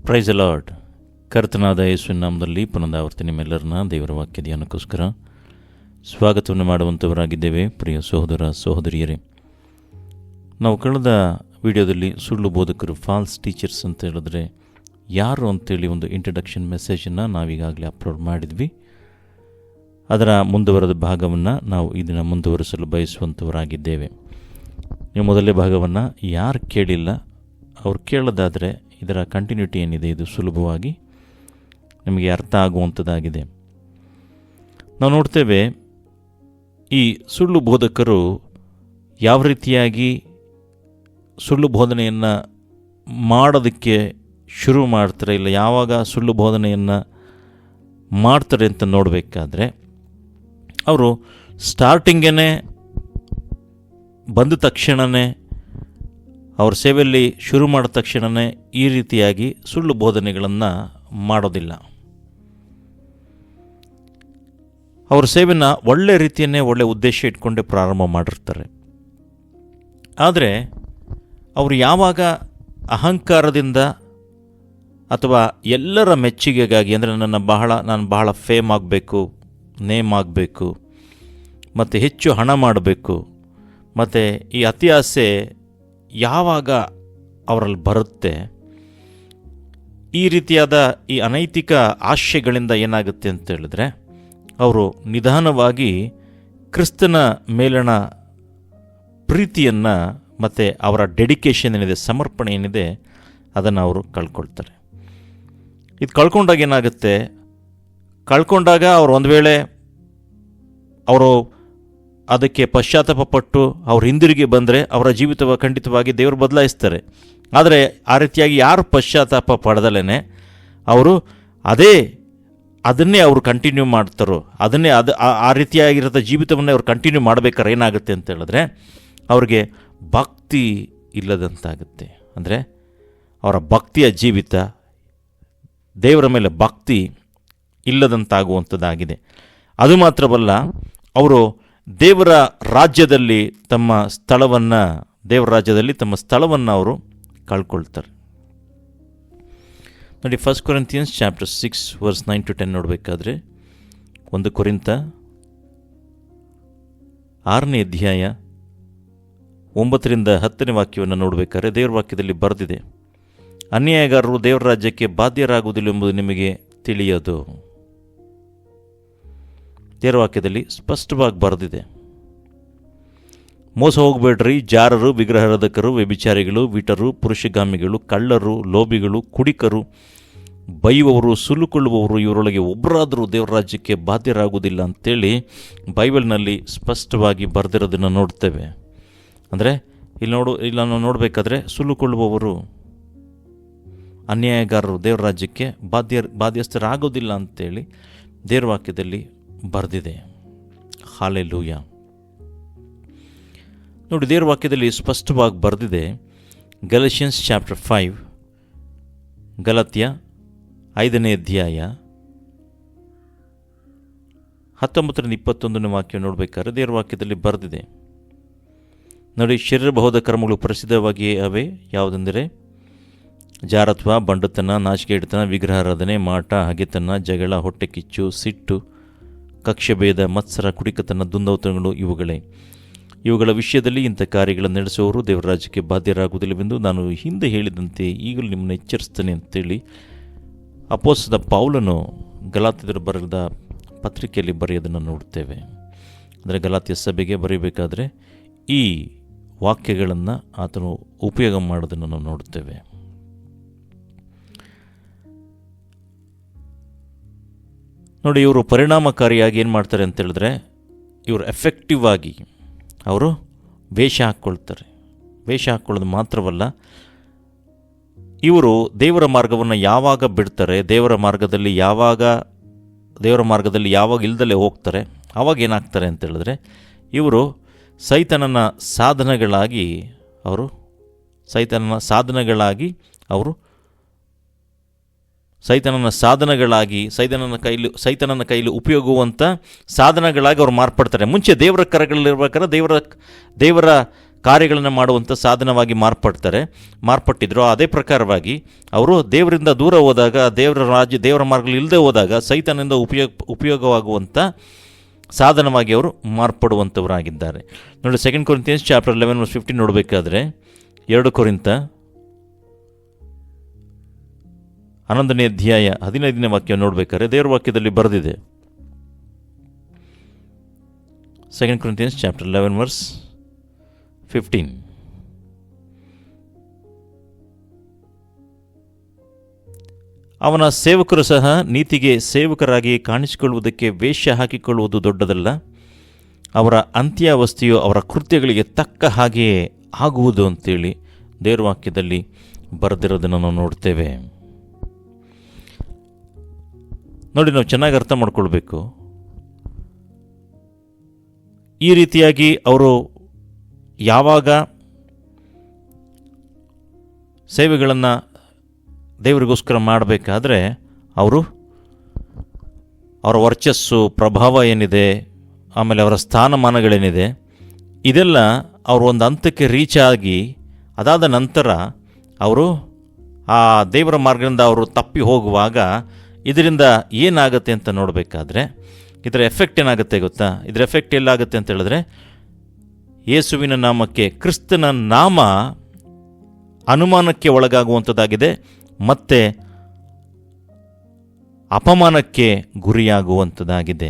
Price lord. ಕರ್ತನಾದ ಯೇಸುವಿನ ನಾಮದಲ್ಲಿ ಪುನರಾವರ್ತಿ ನಿಮ್ಮೆಲ್ಲರನ್ನ ದೇವರ ವಾಕ್ಯ ಧ್ಯಾನಕ್ಕೋಸ್ಕರ ಸ್ವಾಗತವನ್ನು ಮಾಡುವಂಥವರಾಗಿದ್ದೇವೆ. ಪ್ರಿಯ ಸಹೋದರ ಸಹೋದರಿಯರೇ, ನಾವು ಕಳೆದ ವಿಡಿಯೋದಲ್ಲಿ ಸುಳ್ಳು ಬೋಧಕರು, ಫಾಲ್ಸ್ ಟೀಚರ್ಸ್ ಅಂತ ಹೇಳಿದ್ರೆ ಯಾರು ಅಂತೇಳಿ ಒಂದು ಇಂಟ್ರಡಕ್ಷನ್ ಮೆಸೇಜನ್ನು ನಾವೀಗಾಗಲೇ ಅಪ್ಲೋಡ್ ಮಾಡಿದ್ವಿ. ಅದರ ಮುಂದುವರೆದ ಭಾಗವನ್ನು ನಾವು ಈ ದಿನ ಮುಂದುವರಿಸಲು ಬಯಸುವಂಥವರಾಗಿದ್ದೇವೆ. ನೀವು ಮೊದಲನೇ ಭಾಗವನ್ನು ಯಾರು ಕೇಳಿಲ್ಲ ಅವ್ರು ಕೇಳೋದಾದರೆ ಇದರ ಕಂಟಿನ್ಯೂಟಿ ಏನಿದೆ ಇದು ಸುಲಭವಾಗಿ ನಿಮಗೆ ಅರ್ಥ ಆಗುವಂಥದ್ದಾಗಿದೆ. ನಾವು ನೋಡ್ತೇವೆ ಈ ಸುಳ್ಳು ಬೋಧಕರು ಯಾವ ರೀತಿಯಾಗಿ ಸುಳ್ಳು ಬೋಧನೆಯನ್ನು ಮಾಡೋದಕ್ಕೆ ಶುರು ಮಾಡ್ತಾರೆ, ಇಲ್ಲ ಯಾವಾಗ ಸುಳ್ಳು ಬೋಧನೆಯನ್ನು ಮಾಡ್ತಾರೆ ಅಂತ ನೋಡಬೇಕಾದ್ರೆ ಅವರು ಸ್ಟಾರ್ಟಿಂಗೇ ಬಂದ ತಕ್ಷಣವೇ ಅವ್ರ ಸೇವೆಯಲ್ಲಿ ಶುರು ಮಾಡಿದ ತಕ್ಷಣವೇ ಈ ರೀತಿಯಾಗಿ ಸುಳ್ಳು ಬೋಧನೆಗಳನ್ನು ಮಾಡೋದಿಲ್ಲ. ಅವ್ರ ಸೇವೆನ ಒಳ್ಳೆ ರೀತಿಯನ್ನೇ ಒಳ್ಳೆ ಉದ್ದೇಶ ಇಟ್ಕೊಂಡೇ ಪ್ರಾರಂಭ ಮಾಡಿರ್ತಾರೆ. ಆದರೆ ಅವರು ಯಾವಾಗ ಅಹಂಕಾರದಿಂದ ಅಥವಾ ಎಲ್ಲರ ಮೆಚ್ಚುಗೆಗಾಗಿ, ಅಂದರೆ ನಾನು ಬಹಳ ಫೇಮ್ ಆಗಬೇಕು, ನೇಮ್ ಆಗಬೇಕು, ಮತ್ತು ಹೆಚ್ಚು ಹಣ ಮಾಡಬೇಕು, ಮತ್ತು ಈ ಅತಿ ಆಸೆ ಯಾವಾಗ ಅವರಲ್ಲಿ ಬರುತ್ತೆ, ಈ ರೀತಿಯಾದ ಈ ಅನೈತಿಕ ಆಶಯಗಳಿಂದ ಏನಾಗುತ್ತೆ ಅಂತ ಹೇಳಿದ್ರೆ ಅವರು ನಿಧಾನವಾಗಿ ಕ್ರಿಸ್ತನ ಮೇಲಿನ ಪ್ರೀತಿಯನ್ನು ಮತ್ತು ಅವರ ಡೆಡಿಕೇಶನ್ ಏನಿದೆ, ಸಮರ್ಪಣೆ ಏನಿದೆ, ಅದನ್ನು ಅವರು ಕಳ್ಕೊಳ್ತಾರೆ. ಇದು ಕಳ್ಕೊಂಡಾಗ ಏನಾಗುತ್ತೆ, ಕಳ್ಕೊಂಡಾಗ ಅವರು ಒಂದು ವೇಳೆ ಅವರು ಅದಕ್ಕೆ ಪಶ್ಚಾತ್ತಾಪ ಪಟ್ಟು ಅವ್ರು ಹಿಂದಿರುಗಿ ಬಂದರೆ ಅವರ ಜೀವಿತ ಖಂಡಿತವಾಗಿ ದೇವರು ಬದಲಾಯಿಸ್ತಾರೆ. ಆದರೆ ಆ ರೀತಿಯಾಗಿ ಯಾರು ಪಶ್ಚಾತ್ತಾಪ ಪಡೆದಲೇ ಅವರು ಅದನ್ನೇ ಅವರು ಕಂಟಿನ್ಯೂ ಮಾಡ್ತಾರೋ, ಅದನ್ನೇ ಆ ರೀತಿಯಾಗಿರೋ ಜೀವಿತವನ್ನೇ ಅವ್ರು ಕಂಟಿನ್ಯೂ ಮಾಡಬೇಕಾದ್ರೆ ಏನಾಗುತ್ತೆ ಅಂತ ಹೇಳಿದ್ರೆ ಅವ್ರಿಗೆ ಭಕ್ತಿ ಇಲ್ಲದಂತಾಗುತ್ತೆ. ಅಂದರೆ ಅವರ ಭಕ್ತಿಯ ಜೀವಿತ, ದೇವರ ಮೇಲೆ ಭಕ್ತಿ ಇಲ್ಲದಂತಾಗುವಂಥದ್ದಾಗಿದೆ. ಅದು ಮಾತ್ರವಲ್ಲ, ಅವರು ದೇವರ ರಾಜ್ಯದಲ್ಲಿ ತಮ್ಮ ಸ್ಥಳವನ್ನು ಅವರು ಕಳ್ಕೊಳ್ತಾರೆ. ನೋಡಿ, 1 Corinthians chapter 6 verse 9-10 ನೋಡಬೇಕಾದ್ರೆ, 1 ಕೊರಿಂಥ 6ನೇ ಅಧ್ಯಾಯ 9ರಿಂದ 10ನೇ ವಾಕ್ಯವನ್ನು ನೋಡಬೇಕಾದ್ರೆ ದೇವರ ವಾಕ್ಯದಲ್ಲಿ ಬರೆದಿದೆ, ಅನ್ಯಾಯಗಾರರು ದೇವರ ರಾಜ್ಯಕ್ಕೆ ಬಾಧ್ಯರಾಗುವುದಿಲ್ಲ ಎಂಬುದು ನಿಮಗೆ ತಿಳಿಯೋದು. ದೇವರ ವಾಕ್ಯದಲ್ಲಿ ಸ್ಪಷ್ಟವಾಗಿ ಬರೆದಿದೆ. ಮೋಸ ಹೋಗಬೇಡ್ರಿ, ಜಾರರು, ವಿಗ್ರಹಾರಾಧಕರು, ವ್ಯಭಿಚಾರಿಗಳು, ವಿಟರು, ಪುರುಷಗಾಮಿಗಳು, ಕಳ್ಳರು, ಲೋಭಿಗಳು, ಕುಡಿಕರು, ಬೈಯುವವರು, ಸುಲುಕೊಳ್ಳುವವರು ಇವರೊಳಗೆ ಒಬ್ಬರಾದರೂ ದೇವರ ರಾಜ್ಯಕ್ಕೆ ಬಾಧ್ಯರಾಗುವುದಿಲ್ಲ ಅಂತೇಳಿ ಬೈಬಲ್ನಲ್ಲಿ ಸ್ಪಷ್ಟವಾಗಿ ಬರೆದಿರೋದನ್ನು ನೋಡ್ತೇವೆ. ಅಂದರೆ ಇಲ್ಲಿ ನಾವು ನೋಡಬೇಕಾದ್ರೆ ಸುಲುಕೊಳ್ಳುವವರು, ಅನ್ಯಾಯಗಾರರು ದೇವರ ರಾಜ್ಯಕ್ಕೆ ಬಾಧ್ಯಸ್ಥರಾಗೋದಿಲ್ಲ ಅಂತೇಳಿ ದೇವರ ವಾಕ್ಯದಲ್ಲಿ ಬರೆದಿದೆ. ಹಾಲೆಲೂಯ. ನೋಡಿ, ದೇವರ ವಾಕ್ಯದಲ್ಲಿ ಸ್ಪಷ್ಟವಾಗಿ ಬರೆದಿದೆ. ಗಲಾಟಿಯನ್ಸ್ ಚಾಪ್ಟರ್ 5, ಗಲಾತ್ಯ 5ನೇ ಅಧ್ಯಾಯ 19ರಿಂದ 21ನೇ ವಾಕ್ಯ ನೋಡಬೇಕಾದ್ರೆ ದೇವರ ವಾಕ್ಯದಲ್ಲಿ ಬರೆದಿದೆ. ನೋಡಿ, ಶರೀರಬಹುದ ಕರ್ಮಗಳು ಪ್ರಸಿದ್ಧವಾಗಿಯೇ ಅವೆ. ಯಾವುದೆಂದರೆ ಜಾರತ್ವ, ಬಂಡತನ, ನಾಚಿಕೆಗೆಟ್ಟತನ, ವಿಗ್ರಹಾರಾಧನೆ, ಮಾಟ, ಹಗೆತನ, ಜಗಳ, ಹೊಟ್ಟೆ ಕಿಚ್ಚು, ಸಿಟ್ಟು, ಕಕ್ಷಭೇದ, ಮತ್ಸರ, ಕುಡಿಕತನ, ದುಂದೌತಣಗಳು ಇವುಗಳ ವಿಷಯದಲ್ಲಿ ಇಂಥ ಕಾರ್ಯಗಳನ್ನು ನಡೆಸುವವರು ದೇವರ ರಾಜ್ಯಕ್ಕೆ ಬಾಧ್ಯರಾಗುವುದಿಲ್ಲವೆಂದು ನಾನು ಹಿಂದೆ ಹೇಳಿದಂತೆ ಈಗಲೂ ನಿಮ್ಮನ್ನು ಎಚ್ಚರಿಸ್ತೇನೆ ಅಂತೇಳಿ ಅಪೊಸ್ತಲ ಪೌಲನು ಗಲಾತ್ಯರು ಬರೆದ ಪತ್ರಿಕೆಯಲ್ಲಿ ಬರೆಯೋದನ್ನು ನೋಡ್ತೇವೆ. ಅಂದರೆ ಗಲಾತ್ಯ ಸಭೆಗೆ ಬರೀಬೇಕಾದ್ರೆ ಈ ವಾಕ್ಯಗಳನ್ನು ಆತನು ಉಪಯೋಗ ಮಾಡೋದನ್ನು ನಾವು ನೋಡ್ತೇವೆ. ನೋಡಿ, ಇವರು ಪರಿಣಾಮಕಾರಿಯಾಗಿ ಏನು ಮಾಡ್ತಾರೆ ಅಂತ ಹೇಳಿದ್ರೆ, ಇವರು ಎಫೆಕ್ಟಿವ್ ಆಗಿ ಅವರು ವೇಷ ಹಾಕ್ಕೊಳ್ತಾರೆ. ವೇಷ ಹಾಕ್ಕೊಳ್ಳೋದು ಮಾತ್ರವಲ್ಲ, ಇವರು ದೇವರ ಮಾರ್ಗವನ್ನು ಯಾವಾಗ ಬಿಡ್ತಾರೆ, ದೇವರ ಮಾರ್ಗದಲ್ಲಿ ಯಾವಾಗ ಇಲ್ದಲೇ ಹೋಗ್ತಾರೆ, ಆವಾಗ ಏನಾಗ್ತಾರೆ ಅಂತ ಹೇಳಿದ್ರೆ ಇವರು ಸೈತಾನನ ಸಾಧನಗಳಾಗಿ ಸೈತಾನನ ಕೈಲಿ ಉಪಯೋಗುವಂಥ ಸಾಧನಗಳಾಗಿ ಅವ್ರು ಮಾರ್ಪಡ್ತಾರೆ. ಮುಂಚೆ ದೇವರ ಕರಗಳಲ್ಲಿರ್ಬೇಕಾದ್ರೆ ದೇವರ ಕಾರ್ಯಗಳನ್ನು ಮಾಡುವಂಥ ಸಾಧನವಾಗಿ ಮಾರ್ಪಟ್ಟಿದ್ರು. ಅದೇ ಪ್ರಕಾರವಾಗಿ ಅವರು ದೇವರಿಂದ ದೂರ ಹೋದಾಗ, ದೇವರ ಮಾರ್ಗದಲ್ಲಿ ಇಲ್ಲದೆ ಹೋದಾಗ ಸೈತಾನದಿಂದ ಉಪಯೋಗವಾಗುವಂಥ ಸಾಧನವಾಗಿ ಅವರು ಮಾರ್ಪಡುವಂಥವರಾಗಿದ್ದಾರೆ. ನೋಡಿ, 2 ಕೊರಿಂಥಿಯನ್ಸ್ ಚಾಪ್ಟರ್ 11:15 ನೋಡಬೇಕಾದ್ರೆ, 2 ಕೊರಿಂಥ 11ನೇ ಅಧ್ಯಾಯ 15ನೇ ವಾಕ್ಯ ನೋಡಬೇಕಾದ್ರೆ ದೇವರ ವಾಕ್ಯದಲ್ಲಿ ಬರೆದಿದೆ. 2 ಕೊರಿಂಥಿಯನ್ಸ್ ಚಾಪ್ಟರ್ 11:15. ಅವನ ಸೇವಕರು ಸಹ ನೀತಿಗೆ ಸೇವಕರಾಗಿ ಕಾಣಿಸಿಕೊಳ್ಳುವುದಕ್ಕೆ ವೇಷ ಹಾಕಿಕೊಳ್ಳುವುದು ದೊಡ್ಡದಲ್ಲ, ಅವರ ಅಂತ್ಯಾವಸ್ಥೆಯು ಅವರ ಕೃತ್ಯಗಳಿಗೆ ತಕ್ಕ ಹಾಗೆಯೇ ಆಗುವುದು ಅಂತೇಳಿ ದೇವರ ವಾಕ್ಯದಲ್ಲಿ ಬರೆದಿರೋದನ್ನು ನಾವು ನೋಡ್ತೇವೆ. ನೋಡಿ, ನಾವು ಚೆನ್ನಾಗಿ ಅರ್ಥ ಮಾಡ್ಕೊಳ್ಬೇಕು. ಈ ರೀತಿಯಾಗಿ ಅವರು ಯಾವಾಗ ಸೇವೆಗಳನ್ನು ದೇವರಿಗೋಸ್ಕರ ಮಾಡಬೇಕಾದ್ರೆ ಅವರ ವರ್ಚಸ್ಸು, ಪ್ರಭಾವ ಏನಿದೆ, ಆಮೇಲೆ ಅವರ ಸ್ಥಾನಮಾನಗಳೇನಿದೆ, ಇದೆಲ್ಲ ಅವರು ಒಂದು ಹಂತಕ್ಕೆ ರೀಚ್ ಆಗಿ ಅದಾದ ನಂತರ ಅವರು ಆ ದೇವರ ಮಾರ್ಗದಿಂದ ಅವರು ತಪ್ಪಿ ಹೋಗುವಾಗ ಇದರಿಂದ ಏನಾಗುತ್ತೆ ಅಂತ ನೋಡಬೇಕಾದ್ರೆ ಇದರ ಎಫೆಕ್ಟ್ ಏನಾಗುತ್ತೆ ಗೊತ್ತಾ? ಇದರ ಎಫೆಕ್ಟ್ ಎಲ್ಲಾಗುತ್ತೆ ಅಂತ ಹೇಳಿದ್ರೆ, ಯೇಸುವಿನ ನಾಮಕ್ಕೆ, ಕ್ರಿಸ್ತನ ನಾಮ ಅನುಮಾನಕ್ಕೆ ಒಳಗಾಗುವಂಥದ್ದಾಗಿದೆ ಮತ್ತು ಅಪಮಾನಕ್ಕೆ ಗುರಿಯಾಗುವಂಥದ್ದಾಗಿದೆ.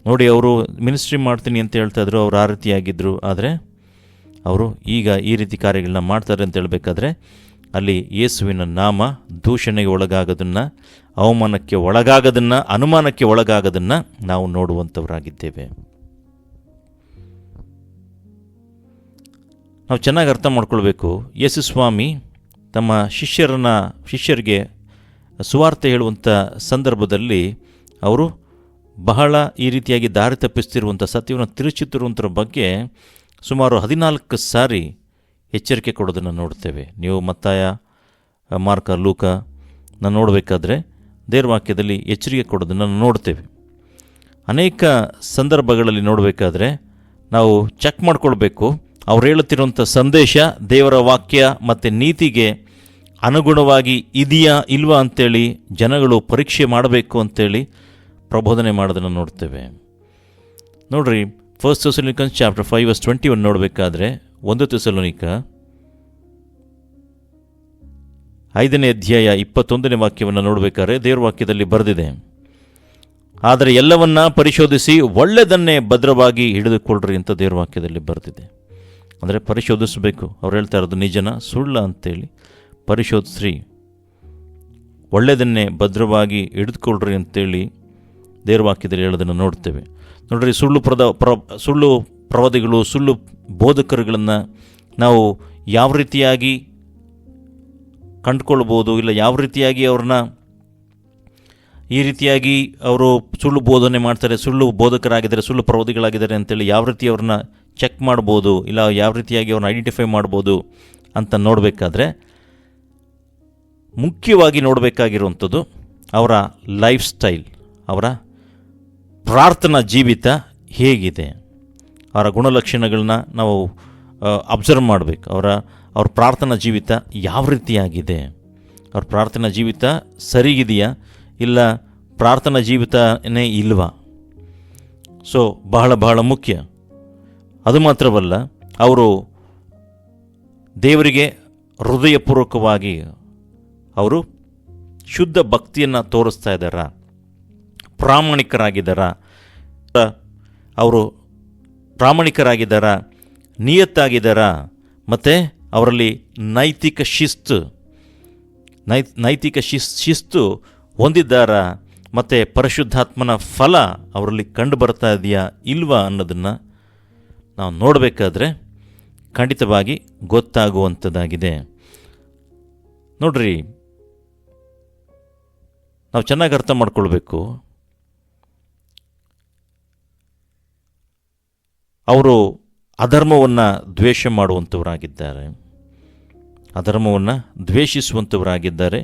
ನೋಡಿ, ಅವರು ಮಿನಿಸ್ಟ್ರಿ ಮಾಡ್ತೀನಿ ಅಂತ ಹೇಳ್ತಾಯಿದ್ರು, ಅವರು ಆ ರೀತಿಯಾಗಿದ್ದರು. ಆದರೆ ಅವರು ಈಗ ಈ ರೀತಿ ಕಾರ್ಯಗಳನ್ನ ಮಾಡ್ತಾರೆ ಅಂತ ಹೇಳಬೇಕಾದ್ರೆ ಅಲ್ಲಿ ಯೇಸುವಿನ ನಾಮ ದೂಷಣೆಗೆ ಒಳಗಾಗೋದನ್ನು, ಅವಮಾನಕ್ಕೆ ಒಳಗಾಗೋದನ್ನು, ಅನುಮಾನಕ್ಕೆ ಒಳಗಾಗೋದನ್ನು ನಾವು ನೋಡುವಂಥವರಾಗಿದ್ದೇವೆ. ನಾವು ಚೆನ್ನಾಗಿ ಅರ್ಥ ಮಾಡ್ಕೊಳ್ಬೇಕು. ಯೇಸು ಸ್ವಾಮಿ ತಮ್ಮ ಶಿಷ್ಯರಿಗೆ ಸುವಾರ್ತೆ ಹೇಳುವಂಥ ಸಂದರ್ಭದಲ್ಲಿ ಅವರು ಬಹಳ ಈ ರೀತಿಯಾಗಿ ದಾರಿ ತಪ್ಪಿಸ್ತಿರುವಂಥ, ಸತ್ಯವನ್ನು ತಿರುಚುತ್ತಿರುವಂಥರ ಬಗ್ಗೆ ಸುಮಾರು 14 ಸಾರಿ ಎಚ್ಚರಿಕೆ ಕೊಡೋದನ್ನು ನೋಡ್ತೇವೆ. ನೀವು ಮತ್ತಾಯ, ಮಾರ್ಕ, ಲೂಕ ನೋಡಬೇಕಾದ್ರೆ ದೇವರ ವಾಕ್ಯದಲ್ಲಿ ಎಚ್ಚರಿಕೆ ಕೊಡೋದನ್ನು ನೋಡ್ತೇವೆ. ಅನೇಕ ಸಂದರ್ಭಗಳಲ್ಲಿ ನೋಡಬೇಕಾದ್ರೆ ನಾವು ಚೆಕ್ ಮಾಡ್ಕೊಳ್ಬೇಕು, ಅವ್ರು ಹೇಳುತ್ತಿರುವಂಥ ಸಂದೇಶ ದೇವರ ವಾಕ್ಯ ಮತ್ತು ನೀತಿಗೆ ಅನುಗುಣವಾಗಿ ಇದೆಯಾ ಇಲ್ವಾ ಅಂತೇಳಿ ಜನಗಳು ಪರೀಕ್ಷೆ ಮಾಡಬೇಕು ಅಂತೇಳಿ ಪ್ರಬೋಧನೆ ಮಾಡೋದನ್ನು ನೋಡ್ತೇವೆ. ನೋಡ್ರಿ, 1 ಥೆಸಲೋನಿಕನ್ಸ್ ಚಾಪ್ಟರ್ 5:21 ನೋಡಬೇಕಾದ್ರೆ, 1 ಥೆಸಲೋನಿಕ 5ನೇ ಅಧ್ಯಾಯ 21ನೇ ವಾಕ್ಯವನ್ನು ನೋಡಬೇಕಾದ್ರೆ ದೇವರ ವಾಕ್ಯದಲ್ಲಿ ಬರೆದಿದೆ, ಆದರೆ ಎಲ್ಲವನ್ನ ಪರಿಶೋಧಿಸಿ ಒಳ್ಳೆಯದನ್ನೇ ಭದ್ರವಾಗಿ ಹಿಡಿದುಕೊಳ್ಳ್ರಿ ಅಂತ ದೇವರ ವಾಕ್ಯದಲ್ಲಿ ಬರೆದಿದೆ. ಅಂದರೆ ಪರಿಶೋಧಿಸಬೇಕು. ಅವ್ರು ಹೇಳ್ತಾ ಇರೋದು ನಿಜನ ಸುಳ್ಳ ಅಂತೇಳಿ ಪರಿಶೋಧಿಸ್ರಿ, ಒಳ್ಳೆಯದನ್ನೇ ಭದ್ರವಾಗಿ ಹಿಡಿದುಕೊಳ್ಳ್ರಿ ಅಂತೇಳಿ ದೇವರ ವಾಕ್ಯದಲ್ಲಿ ಹೇಳೋದನ್ನು ನೋಡ್ತೇವೆ. ನೋಡ್ರಿ, ಸುಳ್ಳು ಪ್ರವಾದಿಗಳು, ಸುಳ್ಳು ಬೋಧಕರುಗಳನ್ನು ನಾವು ಯಾವ ರೀತಿಯಾಗಿ ಕಂಡುಕೊಳ್ಬೋದು, ಇಲ್ಲ ಯಾವ ರೀತಿಯಾಗಿ ಅವ್ರನ್ನ ಈ ರೀತಿಯಾಗಿ ಅವರು ಸುಳ್ಳು ಬೋಧನೆ ಮಾಡ್ತಾರೆ, ಸುಳ್ಳು ಬೋಧಕರಾಗಿದ್ದಾರೆ, ಸುಳ್ಳು ಪ್ರವಾದಿಗಳಾಗಿದ್ದಾರೆ ಅಂತೇಳಿ ಯಾವ ರೀತಿ ಅವ್ರನ್ನ ಚೆಕ್ ಮಾಡ್ಬೋದು, ಇಲ್ಲ ಯಾವ ರೀತಿಯಾಗಿ ಅವ್ರನ್ನ ಐಡೆಂಟಿಫೈ ಮಾಡ್ಬೋದು ಅಂತ ನೋಡಬೇಕಾದ್ರೆ ಮುಖ್ಯವಾಗಿ ನೋಡಬೇಕಾಗಿರುವಂಥದ್ದು ಅವರ ಲೈಫ್ ಸ್ಟೈಲ್, ಅವರ ಪ್ರಾರ್ಥನಾ ಜೀವಿತ ಹೇಗಿದೆ, ಅವರ ಗುಣಲಕ್ಷಣಗಳನ್ನ ನಾವು ಅಬ್ಸರ್ವ್ ಮಾಡಬೇಕು. ಅವ್ರ ಪ್ರಾರ್ಥನಾ ಜೀವಿತ ಯಾವ ರೀತಿಯಾಗಿದೆ, ಅವ್ರ ಪ್ರಾರ್ಥನಾ ಜೀವಿತ ಸರಿಗಿದೆಯಾ, ಇಲ್ಲ ಪ್ರಾರ್ಥನಾ ಜೀವಿತನೇ ಇಲ್ವಾ? ಸೊ ಬಹಳ ಬಹಳ ಮುಖ್ಯ. ಅದು ಮಾತ್ರವಲ್ಲ, ಅವರು ದೇವರಿಗೆ ಹೃದಯಪೂರ್ವಕವಾಗಿ ಅವರು ಶುದ್ಧ ಭಕ್ತಿಯನ್ನು ತೋರಿಸ್ತಾ ಇದ್ದಾರಾ, ಪ್ರಾಮಾಣಿಕರಾಗಿದ್ದಾರಾ, ಅವರು ಪ್ರಾಮಾಣಿಕರಾಗಿದ್ದಾರಾ, ನಿಯತ್ತಾಗಿದ್ದಾರಾ, ಮತ್ತು ಅವರಲ್ಲಿ ನೈತಿಕ ಶಿಸ್ತು ಹೊಂದಿದ್ದಾರಾ, ಮತ್ತು ಪರಿಶುದ್ಧಾತ್ಮನ ಫಲ ಅವರಲ್ಲಿ ಕಂಡು ಬರ್ತಾ ಇದೆಯಾ ಇಲ್ವಾ ಅನ್ನೋದನ್ನು ನಾವು ನೋಡಬೇಕಾದ್ರೆ ಖಂಡಿತವಾಗಿ ಗೊತ್ತಾಗುವಂಥದ್ದಾಗಿದೆ. ನೋಡ್ರಿ, ನಾವು ಚೆನ್ನಾಗಿ ಅರ್ಥ ಮಾಡ್ಕೊಳ್ಬೇಕು. ಅವರು ಅಧರ್ಮವನ್ನು ದ್ವೇಷ ಮಾಡುವಂಥವರಾಗಿದ್ದಾರೆ, ಅಧರ್ಮವನ್ನು ದ್ವೇಷಿಸುವಂಥವರಾಗಿದ್ದಾರೆ,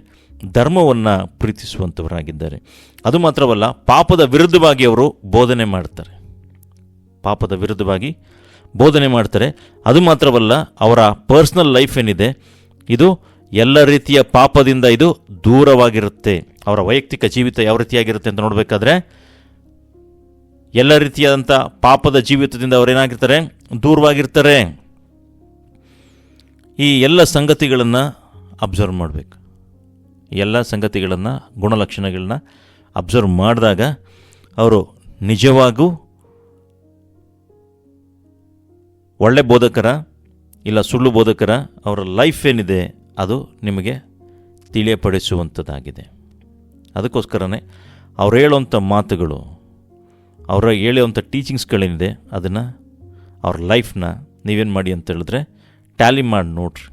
ಧರ್ಮವನ್ನು ಪ್ರೀತಿಸುವಂಥವರಾಗಿದ್ದಾರೆ. ಅದು ಮಾತ್ರವಲ್ಲ, ಪಾಪದ ವಿರುದ್ಧವಾಗಿ ಅವರು ಬೋಧನೆ ಮಾಡ್ತಾರೆ, ಪಾಪದ ವಿರುದ್ಧವಾಗಿ ಬೋಧನೆ ಮಾಡ್ತಾರೆ. ಅದು ಮಾತ್ರವಲ್ಲ, ಅವರ ಪರ್ಸ್ನಲ್ ಲೈಫ್ ಏನಿದೆ ಇದು ಎಲ್ಲ ರೀತಿಯ ಪಾಪದಿಂದ ಇದು ದೂರವಾಗಿರುತ್ತೆ. ಅವರ ವೈಯಕ್ತಿಕ ಜೀವಿತ ಯಾವ ರೀತಿಯಾಗಿರುತ್ತೆ ಅಂತ ನೋಡಬೇಕಾದ್ರೆ ಎಲ್ಲ ರೀತಿಯಾದಂಥ ಪಾಪದ ಜೀವಿತದಿಂದ ಅವರೇನಾಗಿರ್ತಾರೆ, ದೂರವಾಗಿರ್ತಾರೆ. ಈ ಎಲ್ಲ ಸಂಗತಿಗಳನ್ನು ಅಬ್ಸರ್ವ್ ಮಾಡಬೇಕು. ಎಲ್ಲ ಸಂಗತಿಗಳನ್ನು, ಗುಣಲಕ್ಷಣಗಳನ್ನ ಅಬ್ಸರ್ವ್ ಮಾಡಿದಾಗ ಅವರು ನಿಜವಾಗೂ ಒಳ್ಳೆ ಬೋಧಕರ ಇಲ್ಲ ಸುಳ್ಳು ಬೋಧಕರ, ಅವರ ಲೈಫ್ ಏನಿದೆ ಅದು ನಿಮಗೆ ತಿಳಿಯಪಡಿಸುವಂಥದ್ದಾಗಿದೆ. ಅದಕ್ಕೋಸ್ಕರನೇ ಅವ್ರು ಹೇಳುವಂಥ ಮಾತುಗಳು, ಅವರ ಹೇಳುವಂಥ ಟೀಚಿಂಗ್ಸ್ಗಳೇನಿದೆ ಅದನ್ನು ಅವ್ರ ಲೈಫ್ನ ನೀವೇನು ಮಾಡಿ ಅಂತ ಹೇಳಿದ್ರೆ ಟ್ಯಾಲಿ ಮಾಡಿ ನೋಡ್ರಿ.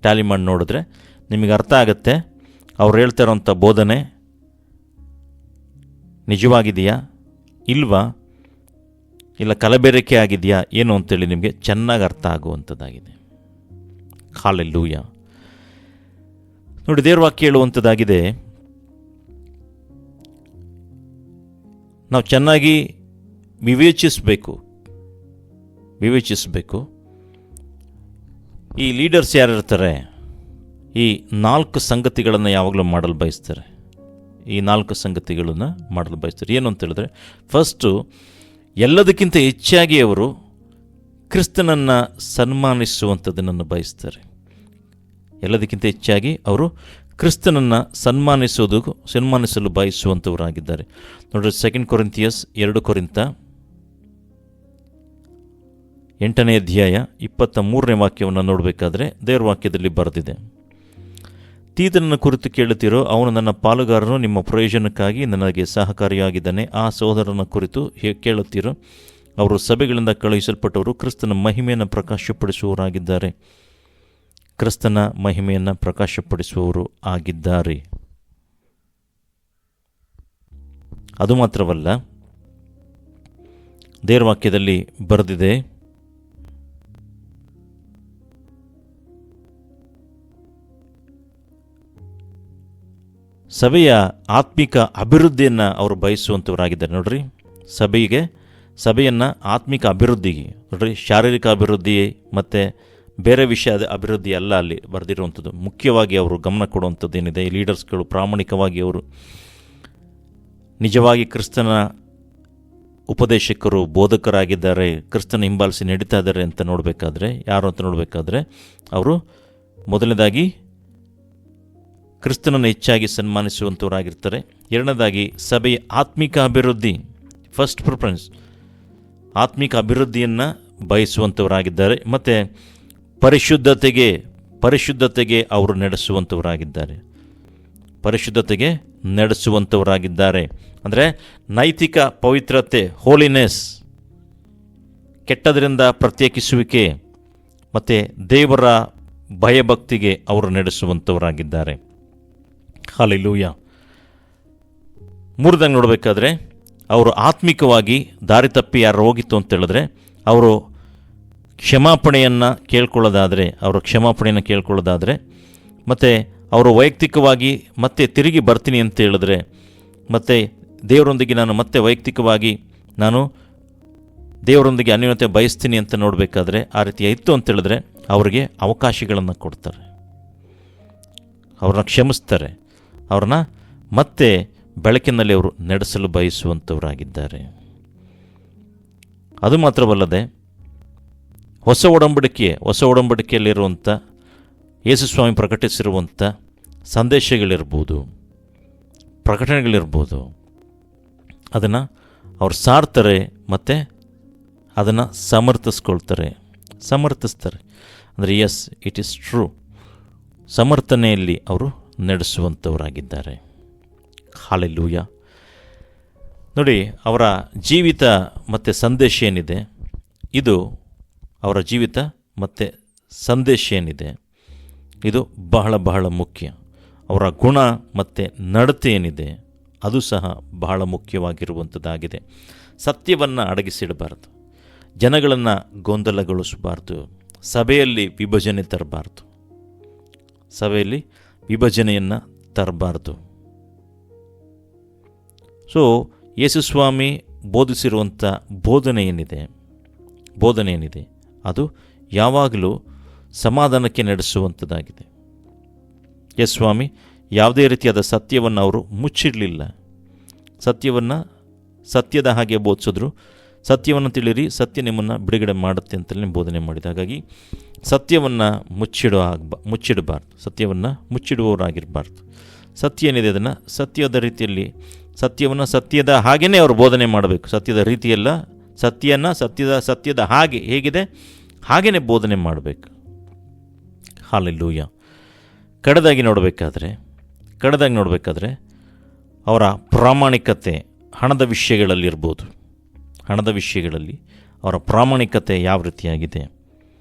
ಟ್ಯಾಲಿ ಮಾಡಿ ನೋಡಿದ್ರೆ ನಿಮಗೆ ಅರ್ಥ ಆಗುತ್ತೆ ಅವ್ರು ಹೇಳ್ತಾ ಇರೋವಂಥ ಬೋಧನೆ ನಿಜವಾಗಿದೆಯಾ ಇಲ್ವಾ, ಇಲ್ಲ ಕಲಬೆರಕೆ ಆಗಿದೆಯಾ ಏನು ಅಂತೇಳಿ ನಿಮಗೆ ಚೆನ್ನಾಗಿ ಅರ್ಥ ಆಗುವಂಥದ್ದಾಗಿದೆ. ಹಲ್ಲೆಲೂಯಾ. ನೋಡಿ, ದೇವ್ರ ವಾಕ್ಯ ಹೇಳುವಂಥದ್ದಾಗಿದೆ, ನಾವು ಚೆನ್ನಾಗಿ ವಿವೇಚಿಸಬೇಕು. ಈ ಲೀಡರ್ಸ್ ಯಾರಿರ್ತಾರೆ ಈ 4 ಸಂಗತಿಗಳನ್ನು ಯಾವಾಗಲೂ ಮಾಡಲು ಬಯಸ್ತಾರೆ. ಈ 4 ಸಂಗತಿಗಳನ್ನು ಮಾಡಲು ಬಯಸ್ತಾರೆ. ಏನು ಅಂತ ಹೇಳಿದ್ರೆ, ಫಸ್ಟು ಎಲ್ಲದಕ್ಕಿಂತ ಹೆಚ್ಚಾಗಿ ಅವರು ಕ್ರಿಸ್ತನನ್ನು ಸನ್ಮಾನಿಸುವಂಥದ್ದನ್ನು ಬಯಸ್ತಾರೆ. ಎಲ್ಲದಕ್ಕಿಂತ ಹೆಚ್ಚಾಗಿ ಅವರು ಕ್ರಿಸ್ತನನ್ನು ಸನ್ಮಾನಿಸಲು ಬಯಸುವಂಥವರಾಗಿದ್ದಾರೆ. ನೋಡ್ರಿ, 2 ಕೊರಿಂಥಿಯಸ್ 2 ಕೊರಿಂಥ 8ನೇ ಅಧ್ಯಾಯ 23ನೇ ವಾಕ್ಯವನ್ನು ನೋಡಬೇಕಾದ್ರೆ ದೇವರ ವಾಕ್ಯದಲ್ಲಿ ಬರೆದಿದೆ, ತೀತನನ್ನು ಕುರಿತು ಕೇಳುತ್ತೀರೋ, ಅವನು ನನ್ನ ಪಾಲುಗಾರನು, ನಿಮ್ಮ ಪ್ರಯೋಜನಕ್ಕಾಗಿ ನನಗೆ ಸಹಕಾರಿಯಾಗಿದ್ದಾನೆ. ಆ ಸಹೋದರನ ಕುರಿತು ಕೇಳುತ್ತೀರೋ, ಅವರು ಸಭೆಗಳಿಂದ ಕಳುಹಿಸಲ್ಪಟ್ಟವರು, ಕ್ರಿಸ್ತನ ಮಹಿಮೆಯನ್ನು ಪ್ರಕಾಶಪಡಿಸುವವರಾಗಿದ್ದಾರೆ. ಕ್ರಿಸ್ತನ ಮಹಿಮೆಯನ್ನು ಪ್ರಕಾಶಪಡಿಸುವವರು ಆಗಿದ್ದಾರೆ. ಅದು ಮಾತ್ರವಲ್ಲ, ದೇವರ ವಾಕ್ಯದಲ್ಲಿ ಬರೆದಿದೆ, ಸಭೆಯ ಆತ್ಮಿಕ ಅಭಿವೃದ್ಧಿಯನ್ನು ಅವರು ಬಯಸುವಂಥವರಾಗಿದ್ದಾರೆ. ನೋಡ್ರಿ, ಸಭೆಯನ್ನು ಆತ್ಮಿಕ ಅಭಿವೃದ್ಧಿಗೆ, ನೋಡ್ರಿ, ಶಾರೀರಿಕ ಅಭಿವೃದ್ಧಿ ಮತ್ತು ಬೇರೆ ವಿಷಯದ ಅಭಿವೃದ್ಧಿ ಅಲ್ಲ ಅಲ್ಲಿ ಬರೆದಿರುವಂಥದ್ದು. ಮುಖ್ಯವಾಗಿ ಅವರು ಗಮನ ಕೊಡುವಂಥದ್ದು ಏನಿದೆ, ಈ ಲೀಡರ್ಸ್ಗಳು ಪ್ರಾಮಾಣಿಕವಾಗಿ ಅವರು ನಿಜವಾಗಿ ಕ್ರಿಸ್ತನ ಉಪದೇಶಕರು, ಬೋಧಕರಾಗಿದ್ದಾರೆ, ಕ್ರಿಸ್ತನ ಹಿಂಬಾಲಿಸಿ ನಡೀತಾ ಇದ್ದಾರೆ ಅಂತ ನೋಡಬೇಕಾದ್ರೆ, ಯಾರು ಅಂತ ನೋಡಬೇಕಾದ್ರೆ ಅವರು ಮೊದಲನೇದಾಗಿ ಕ್ರಿಸ್ತನನ್ನು ಹೆಚ್ಚಾಗಿ ಸನ್ಮಾನಿಸುವಂಥವರಾಗಿರ್ತಾರೆ. ಎರಡನೇದಾಗಿ ಸಭೆಯ ಆತ್ಮಿಕ ಅಭಿವೃದ್ಧಿ, ಫಸ್ಟ್ ಪ್ರಿಫರೆನ್ಸ್, ಆತ್ಮಿಕ ಅಭಿವೃದ್ಧಿಯನ್ನು ಬಯಸುವಂಥವರಾಗಿದ್ದಾರೆ. ಮತ್ತು ಪರಿಶುದ್ಧತೆಗೆ ಅವರು ನಡೆಸುವಂಥವರಾಗಿದ್ದಾರೆ. ಅಂದರೆ ನೈತಿಕ ಪವಿತ್ರತೆ, ಹೋಲಿನೆಸ್, ಕೆಟ್ಟದರಿಂದ ಪ್ರತ್ಯೇಕಿಸುವಿಕೆ ಮತ್ತು ದೇವರ ಭಯಭಕ್ತಿಗೆ ಅವರು ನಡೆಸುವಂಥವರಾಗಿದ್ದಾರೆ. ಹಲ್ಲೆಲೂಯಾ. ಮೂರದಾಗಿ ನೋಡಬೇಕಾದ್ರೆ, ಅವರು ಆತ್ಮಿಕವಾಗಿ ದಾರಿ ತಪ್ಪಿ ಯಾರು ಹೋಗಿತ್ತು ಅಂತ ಹೇಳಿದ್ರೆ ಅವರು ಕ್ಷಮಾಪಣೆಯನ್ನು ಕೇಳ್ಕೊಳ್ಳೋದಾದರೆ, ಮತ್ತು ಅವರು ವೈಯಕ್ತಿಕವಾಗಿ ಮತ್ತೆ ತಿರುಗಿ ಬರ್ತೀನಿ ಅಂತ ಹೇಳಿದ್ರೆ, ಮತ್ತು ದೇವರೊಂದಿಗೆ ನಾನು ಮತ್ತೆ ವೈಯಕ್ತಿಕವಾಗಿ ನಾನು ದೇವರೊಂದಿಗೆ ಅನ್ಯೋನ್ಯತೆ ಬಯಸ್ತೀನಿ ಅಂತ ನೋಡಬೇಕಾದ್ರೆ, ಆ ರೀತಿ ಇತ್ತು ಅಂತ ಹೇಳಿದ್ರೆ ಅವರಿಗೆ ಅವಕಾಶಗಳನ್ನು ಕೊಡ್ತಾರೆ, ಅವ್ರನ್ನ ಕ್ಷಮಿಸ್ತಾರೆ, ಅವ್ರನ್ನ ಮತ್ತೆ ಬೆಳಕಿನಲ್ಲಿ ಅವರು ನಡೆಸಲು ಬಯಸುವಂಥವರಾಗಿದ್ದಾರೆ. ಅದು ಮಾತ್ರವಲ್ಲದೆ ಹೊಸ ಒಡಂಬಡಿಕೆಯಲ್ಲಿರುವಂಥ ಯೇಸುಸ್ವಾಮಿ ಪ್ರಕಟಿಸಿರುವಂಥ ಸಂದೇಶಗಳಿರ್ಬೋದು, ಪ್ರಕಟಣೆಗಳಿರ್ಬೋದು, ಅದನ್ನು ಅವ್ರು ಸಾರ್ತಾರೆ ಮತ್ತು ಅದನ್ನು ಸಮರ್ಥಿಸ್ತಾರೆ. ಅಂದರೆ ಎಸ್, ಇಟ್ ಈಸ್ ಟ್ರೂ, ಸಮರ್ಥನೆಯಲ್ಲಿ ಅವರು ನಡೆಸುವಂಥವರಾಗಿದ್ದಾರೆ. ಹಲ್ಲೆಲೂಯಾ. ನೋಡಿ, ಅವರ ಜೀವಿತ ಮತ್ತು ಸಂದೇಶ ಏನಿದೆ, ಇದು ಅವರ ಜೀವಿತ ಮತ್ತು ಸಂದೇಶ ಏನಿದೆ ಇದು ಬಹಳ ಬಹಳ ಮುಖ್ಯ. ಅವರ ಗುಣ ಮತ್ತು ನಡತೆ ಏನಿದೆ ಅದು ಸಹ ಬಹಳ ಮುಖ್ಯವಾಗಿರುವಂಥದ್ದಾಗಿದೆ. ಸತ್ಯವನ್ನು ಅಡಗಿಸಿಡಬಾರ್ದು, ಜನಗಳನ್ನು ಗೊಂದಲಗೊಳಿಸಬಾರ್ದು, ಸಭೆಯಲ್ಲಿ ವಿಭಜನೆಯನ್ನು ತರಬಾರ್ದು. ಸೊ ಯೇಸುಸ್ವಾಮಿ ಬೋಧಿಸಿರುವಂಥ ಬೋಧನೆ ಏನಿದೆ, ಬೋಧನೆ ಏನಿದೆ ಅದು ಯಾವಾಗಲೂ ಸಮಾಧಾನಕ್ಕೆ ನಡೆಸುವಂಥದ್ದಾಗಿದೆ. ಎಸ್ ಸ್ವಾಮಿ, ಯಾವುದೇ ರೀತಿಯಾದ ಸತ್ಯವನ್ನು ಅವರು ಮುಚ್ಚಿಡಲಿಲ್ಲ. ಸತ್ಯವನ್ನು ಸತ್ಯದ ಹಾಗೆ ಬೋಧಿಸಿದ್ರು. ಸತ್ಯವನ್ನು ತಿಳಿರಿ, ಸತ್ಯ ನಿಮ್ಮನ್ನು ಬಿಡುಗಡೆ ಮಾಡುತ್ತೆ ಅಂತಲೇ ಬೋಧನೆ ಮಾಡಿದ. ಹಾಗಾಗಿ ಸತ್ಯವನ್ನು ಮುಚ್ಚಿಡಬಾರ್ದು, ಸತ್ಯವನ್ನು ಮುಚ್ಚಿಡುವವರಾಗಿರಬಾರ್ದು. ಸತ್ಯ ಏನಿದೆ ಅದನ್ನು ಸತ್ಯದ ರೀತಿಯಲ್ಲಿ, ಸತ್ಯವನ್ನು ಸತ್ಯದ ಹಾಗೆಯೇ ಅವರು ಬೋಧನೆ ಮಾಡಬೇಕು. ಸತ್ಯದ ರೀತಿಯಲ್ಲ, ಸತ್ಯದ ಹಾಗೆ ಹೇಗಿದೆ ಹಾಗೆಯೇ ಬೋಧನೆ ಮಾಡಬೇಕು. ಹಲ್ಲೆಲೂಯಾ. ಕಡೆದಾಗಿ ನೋಡಬೇಕಾದ್ರೆ ಅವರ ಪ್ರಾಮಾಣಿಕತೆ ಹಣದ ವಿಷಯಗಳಲ್ಲಿರ್ಬೋದು. ಹಣದ ವಿಷಯಗಳಲ್ಲಿ ಅವರ ಪ್ರಾಮಾಣಿಕತೆ ಯಾವ ರೀತಿಯಾಗಿದೆ?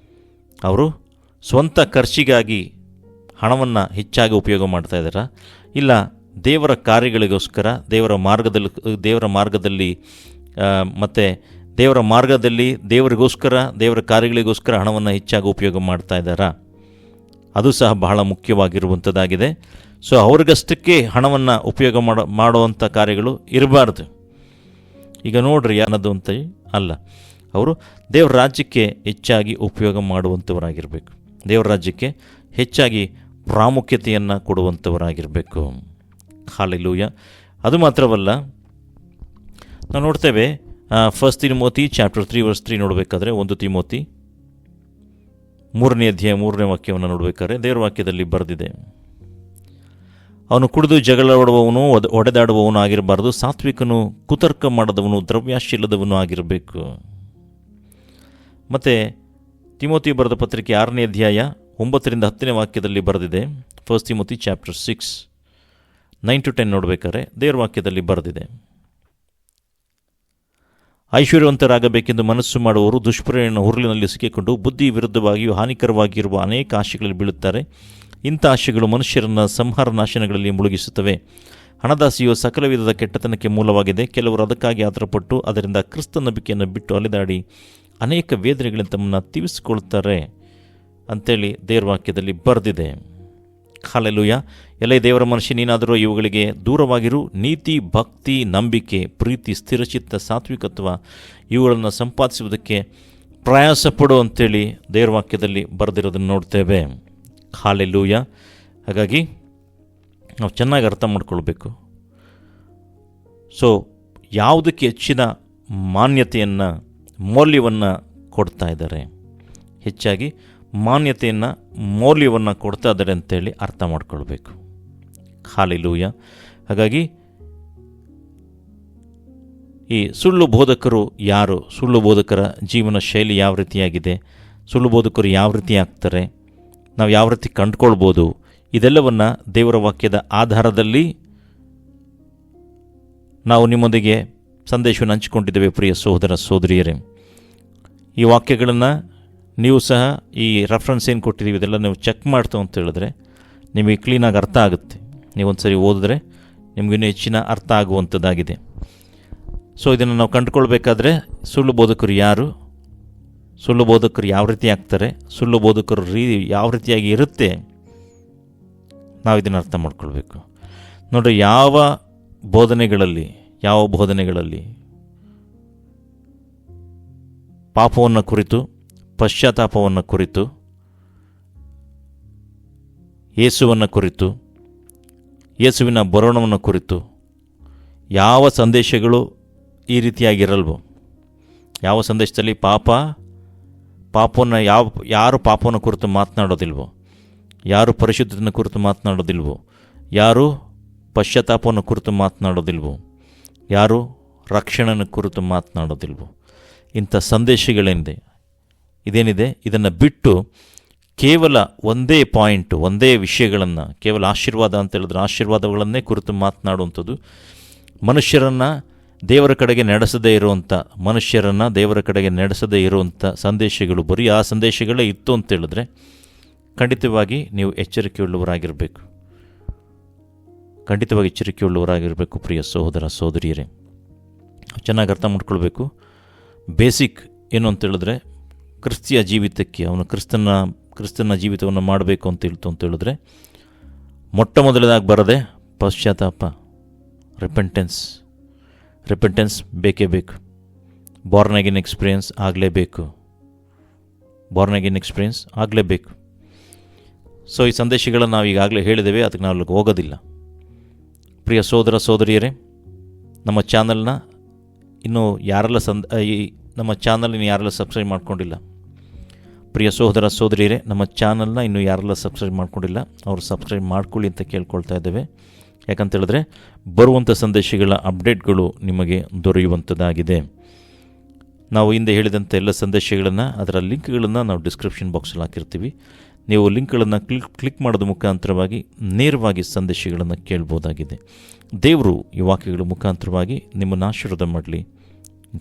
ಅವರು ಸ್ವಂತ ಖರ್ಚಿಗಾಗಿ ಹಣವನ್ನು ಹೆಚ್ಚಾಗಿ ಉಪಯೋಗ ಮಾಡ್ತಾ ಇದ್ದಾರಾ, ಇಲ್ಲ ದೇವರ ಕಾರ್ಯಗಳಿಗೋಸ್ಕರ, ದೇವರ ಮಾರ್ಗದಲ್ಲಿ ದೇವರಿಗೋಸ್ಕರ, ದೇವರ ಕಾರ್ಯಗಳಿಗೋಸ್ಕರ ಹಣವನ್ನು ಹೆಚ್ಚಾಗಿ ಉಪಯೋಗ ಮಾಡ್ತಾ ಇದ್ದಾರಾ? ಅದು ಸಹ ಬಹಳ ಮುಖ್ಯವಾಗಿರುವಂಥದ್ದಾಗಿದೆ. ಸೊ ಅವ್ರಿಗಷ್ಟಕ್ಕೆ ಹಣವನ್ನು ಉಪಯೋಗ ಮಾಡುವಂಥ ಕಾರ್ಯಗಳು ಇರಬಾರ್ದು. ಈಗ ನೋಡ್ರಿ, ಅನ್ನೋದು ಅಂತ ಅಲ್ಲ, ಅವರು ದೇವರ ರಾಜ್ಯಕ್ಕೆ ಹೆಚ್ಚಾಗಿ ಉಪಯೋಗ ಮಾಡುವಂಥವರಾಗಿರಬೇಕು. ದೇವರ ರಾಜ್ಯಕ್ಕೆ ಹೆಚ್ಚಾಗಿ ಪ್ರಾಮುಖ್ಯತೆಯನ್ನು ಕೊಡುವಂಥವರಾಗಿರಬೇಕು. ಹಲ್ಲೆಲೂಯಾ. ಅದು ಮಾತ್ರವಲ್ಲ, ನಾವು ನೋಡ್ತೇವೆ 1 ತಿಮೋತಿ ಚಾಪ್ಟರ್ 3 ನೋಡಬೇಕಾದ್ರೆ, 1 ತಿಮೋತಿ 3ನೇ ಅಧ್ಯಾಯ 3ನೇ ವಾಕ್ಯವನ್ನು ನೋಡಬೇಕಾದ್ರೆ ದೇವರ ವಾಕ್ಯದಲ್ಲಿ ಬರೆದಿದೆ, ಅವನು ಕುಡಿದು ಜಗಳವಾಡುವವನು, ಒಡೆದಾಡುವವನು ಆಗಿರಬಾರ್ದು, ಸಾತ್ವಿಕನು, ಕುತರ್ಕ ಮಾಡದವನು, ದ್ರವ್ಯಾಶೀಲದವನು ಆಗಿರಬೇಕು. ಮತ್ತು ತಿಮೋತಿ ಬರೆದ ಪತ್ರಿಕೆ 6ನೇ ಅಧ್ಯಾಯ 9ರಿಂದ 10ನೇ ವಾಕ್ಯದಲ್ಲಿ ಬರೆದಿದೆ. 1 ತಿಮೋತಿ ಚಾಪ್ಟರ್ 6 9-10 ನೋಡಬೇಕಾದ್ರೆ ದೇವರ ವಾಕ್ಯದಲ್ಲಿ ಬರೆದಿದೆ, ಐಶ್ವರ್ಯವಂತರಾಗಬೇಕೆಂದು ಮನಸ್ಸು ಮಾಡುವವರು ದುಷ್ಪ್ರೇರಣೆಯ ಹುರುಳಿನಲ್ಲಿ ಸಿಕ್ಕಿಕೊಂಡು ಬುದ್ಧಿ ವಿರುದ್ಧವಾಗಿಯೂ ಹಾನಿಕರವಾಗಿರುವ ಅನೇಕ ಆಶೆಗಳಲ್ಲಿ ಬೀಳುತ್ತಾರೆ. ಇಂಥ ಆಶೆಗಳು ಮನುಷ್ಯರನ್ನು ಸಂಹಾರ ನಾಶನಗಳಲ್ಲಿ ಮುಳುಗಿಸುತ್ತವೆ. ಹಣದಾಸೆಯು ಸಕಲ ವಿಧದ ಕೆಟ್ಟತನಕ್ಕೆ ಮೂಲವಾಗಿದೆ. ಕೆಲವರು ಅದಕ್ಕಾಗಿ ಆತರಪಟ್ಟು ಅದರಿಂದ ಕ್ರಿಸ್ತ ನಂಬಿಕೆಯನ್ನು ಬಿಟ್ಟು ಅಲೆದಾಡಿ ಅನೇಕ ವೇದನೆಗಳಿಂದ ತಮ್ಮನ್ನು ತೀವಿಸಿಕೊಳ್ಳುತ್ತಾರೆ ಅಂಥೇಳಿ ದೇವರ ವಾಕ್ಯದಲ್ಲಿ ಬರೆದಿದೆ. ಹಲ್ಲೆಲೂಯಾ. ಎಲೆ ದೇವರ ಮನುಷ್ಯ, ನೀನಾದರೂ ಇವುಗಳಿಗೆ ದೂರವಾಗಿರು. ನೀತಿ, ಭಕ್ತಿ, ನಂಬಿಕೆ, ಪ್ರೀತಿ, ಸ್ಥಿರಚಿತ್ತ, ಸಾತ್ವಿಕತ್ವ ಇವುಗಳನ್ನು ಸಂಪಾದಿಸುವುದಕ್ಕೆ ಪ್ರಯಾಸ ಪಡು ಅಂತೇಳಿ ದೇವರ ವಾಕ್ಯದಲ್ಲಿ ಬರೆದಿರೋದನ್ನು ನೋಡ್ತೇವೆ. ಹಲ್ಲೆಲೂಯಾ. ಹಾಗಾಗಿ ನಾವು ಚೆನ್ನಾಗಿ ಅರ್ಥ ಮಾಡ್ಕೊಳ್ಬೇಕು. ಸೊ ಯಾವುದಕ್ಕೆ ಹೆಚ್ಚಿನ ಮಾನ್ಯತೆಯನ್ನು, ಮೌಲ್ಯವನ್ನು ಕೊಡ್ತಾ ಇದ್ದಾರೆ, ಹೆಚ್ಚಾಗಿ ಮಾನ್ಯತೆಯನ್ನು, ಮೌಲ್ಯವನ್ನು ಕೊಡ್ತಾ ಇದ್ದಾರೆ ಅಂತೇಳಿ ಅರ್ಥ ಮಾಡ್ಕೊಳ್ಬೇಕು. ಹಲ್ಲೆಲೂಯಾ. ಹಾಗಾಗಿ ಈ ಸುಳ್ಳು ಬೋಧಕರು ಯಾರು, ಸುಳ್ಳು ಬೋಧಕರ ಜೀವನ ಶೈಲಿ ಯಾವ ರೀತಿಯಾಗಿದೆ, ಸುಳ್ಳು ಬೋಧಕರು ಯಾವ ರೀತಿ ಆಗ್ತಾರೆ, ನಾವು ಯಾವ ರೀತಿ ಕಂಡುಕೊಳ್ಬೋದು, ಇದೆಲ್ಲವನ್ನು ದೇವರ ವಾಕ್ಯದ ಆಧಾರದಲ್ಲಿ ನಾವು ನಿಮ್ಮೊಂದಿಗೆ ಸಂದೇಶವನ್ನು ಹಂಚಿಕೊಂಡಿದ್ದೇವೆ. ಪ್ರಿಯ ಸಹೋದರ ಸಹೋದರಿಯರೇ, ಈ ವಾಕ್ಯಗಳನ್ನು ನೀವು ಸಹ ಈ ರೆಫರೆನ್ಸ್ ಏನು ಕೊಟ್ಟಿದ್ದೀವಿ ಇದೆಲ್ಲ ನೀವು ಚೆಕ್ ಮಾಡ್ತು ಅಂತ ಹೇಳಿದ್ರೆ ನಿಮಗೆ ಕ್ಲೀನಾಗಿ ಅರ್ಥ ಆಗುತ್ತೆ. ನೀವೊಂದು ಸರಿ ಓದಿದ್ರೆ ನಿಮಗಿನ್ನೂ ಹೆಚ್ಚಿನ ಅರ್ಥ ಆಗುವಂಥದ್ದಾಗಿದೆ. ಸೊ ಇದನ್ನು ನಾವು ಕಂಡುಕೊಳ್ಬೇಕಾದ್ರೆ ಸುಳ್ಳು ಬೋಧಕರು ಯಾರು, ಸುಳ್ಳು ಬೋಧಕರು ಯಾವ ರೀತಿ ಆಗ್ತಾರೆ, ಸುಳ್ಳು ಬೋಧಕರು ಯಾವ ರೀತಿಯಾಗಿ ಇರುತ್ತೆ, ನಾವು ಇದನ್ನು ಅರ್ಥ ಮಾಡ್ಕೊಳ್ಬೇಕು. ನೋಡ್ರಿ, ಯಾವ ಬೋಧನೆಗಳಲ್ಲಿ ಪಾಪವನ್ನು ಕುರಿತು, ಪಶ್ಚಾತ್ತಾಪವನ್ನು ಕುರಿತು, ಯೇಸುವನ್ನು ಕುರಿತು, ಯೇಸುವಿನ ಬರೋಣವನ್ನು ಕುರಿತು ಯಾವ ಸಂದೇಶಗಳು ಈ ರೀತಿಯಾಗಿರಲ್ವೋ, ಯಾವ ಸಂದೇಶದಲ್ಲಿ ಪಾಪವನ್ನು ಯಾರು ಪಾಪವನ್ನು ಕುರಿತು ಮಾತನಾಡೋದಿಲ್ವೋ, ಯಾರು ಪರಿಶುದ್ಧತೆಯನ್ನು ಕುರಿತು ಮಾತನಾಡೋದಿಲ್ವೋ, ಯಾರು ಪಶ್ಚಾತ್ತಾಪವನ್ನು ಕುರಿತು ಮಾತನಾಡೋದಿಲ್ವೋ, ಯಾರು ರಕ್ಷಣೆಯನ್ನು ಕುರಿತು ಮಾತನಾಡೋದಿಲ್ವೋ, ಇಂಥ ಇದೇನಿದೆ ಇದನ್ನು ಬಿಟ್ಟು ಕೇವಲ ಒಂದೇ ಪಾಯಿಂಟ್, ಒಂದೇ ವಿಷಯಗಳನ್ನು, ಕೇವಲ ಆಶೀರ್ವಾದ ಅಂತ ಹೇಳಿದ್ರೆ ಆಶೀರ್ವಾದಗಳನ್ನೇ ಕುರಿತು ಮಾತನಾಡುವಂಥದ್ದು, ಮನುಷ್ಯರನ್ನು ದೇವರ ಕಡೆಗೆ ನಡೆಸದೇ ಇರುವಂಥ ಸಂದೇಶಗಳು, ಬರೀ ಆ ಸಂದೇಶಗಳೇ ಇತ್ತು ಅಂತ ಹೇಳಿದ್ರೆ ಖಂಡಿತವಾಗಿ ನೀವು ಎಚ್ಚರಿಕೆಯುಳ್ಳವರಾಗಿರಬೇಕು. ಪ್ರಿಯ ಸಹೋದರ ಸಹೋದರಿಯರೇ, ಚೆನ್ನಾಗಿ ಅರ್ಥ ಮಾಡ್ಕೊಳ್ಬೇಕು. ಬೇಸಿಕ್ ಏನು ಅಂತ ಹೇಳಿದ್ರೆ, ಕ್ರಿಸ್ತಿಯ ಜೀವಿತಕ್ಕೆ ಅವನು ಕ್ರಿಸ್ತನ ಜೀವಿತವನ್ನು ಮಾಡಬೇಕು ಅಂತ ಹೇಳಿದ್ರೆ ಮೊಟ್ಟ ಮೊದಲದಾಗಿ ಬರದೆ ಪಶ್ಚಾತ್ತಾಪ, ರಿಪೆಂಟೆನ್ಸ್ ಬೇಕೇ ಬೇಕು. ಬಾರ್ನ್ ಅಗೇನ್ ಎಕ್ಸ್ಪೀರಿಯನ್ಸ್ ಆಗಲೇಬೇಕು. ಬಾರ್ನ್ ಅಗೇನ್ ಎಕ್ಸ್ಪೀರಿಯನ್ಸ್ ಆಗಲೇಬೇಕು. ಸೊ ಈ ಸಂದೇಶಗಳನ್ನು ನಾವು ಈಗಾಗಲೇ ಹೇಳಿದ್ದೇವೆ, ಅದಕ್ಕೆ ನಾವು ಅಲ್ಲಿಗೆ ಹೋಗೋದಿಲ್ಲ. ಪ್ರಿಯ ಸೋದರ ಸೋದರಿಯರೇ, ನಮ್ಮ ಚಾನಲ್ನ ಇನ್ನೂ ಯಾರೆಲ್ಲ ನಮ್ಮ ಚಾನಲ್ನ ಯಾರೆಲ್ಲ ಸಬ್ಸ್ಕ್ರೈಬ್ ಮಾಡ್ಕೊಂಡಿಲ್ಲ, ಪ್ರಿಯ ಸೋದರ ಸೋದರಿಯರೇ, ನಮ್ಮ ಚಾನಲ್ನ ಇನ್ನೂ ಯಾರೆಲ್ಲ ಸಬ್ಸ್ಕ್ರೈಬ್ ಮಾಡ್ಕೊಂಡಿಲ್ಲ ಅವರು ಸಬ್ಸ್ಕ್ರೈಬ್ ಮಾಡ್ಕೊಳ್ಳಿ ಅಂತ ಕೇಳ್ಕೊಳ್ತಾ ಇದ್ದೇವೆ. ಯಾಕಂತೇಳಿದ್ರೆ ಬರುವಂಥ ಸಂದೇಶಗಳ ಅಪ್ಡೇಟ್ಗಳು ನಿಮಗೆ ದೊರೆಯುವಂಥದ್ದಾಗಿದೆ. ನಾವು ಹಿಂದೆ ಹೇಳಿದಂಥ ಎಲ್ಲ ಸಂದೇಶಗಳನ್ನು, ಅದರ ಲಿಂಕ್ಗಳನ್ನು ನಾವು ಡಿಸ್ಕ್ರಿಪ್ಷನ್ ಬಾಕ್ಸಲ್ಲಿ ಹಾಕಿರ್ತೀವಿ. ನೀವು ಲಿಂಕ್ಗಳನ್ನು ಕ್ಲಿಕ್ ಮಾಡೋದ್ರ ಮುಖಾಂತರವಾಗಿ ನೇರವಾಗಿ ಸಂದೇಶಗಳನ್ನು ಕೇಳ್ಬೋದಾಗಿದೆ. ದೇವರು ಈ ವಾಕ್ಯಗಳ ಮುಖಾಂತರವಾಗಿ ನಿಮ್ಮನ್ನು ಆಶೀರ್ವಾದ ಮಾಡಲಿ.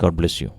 God bless you.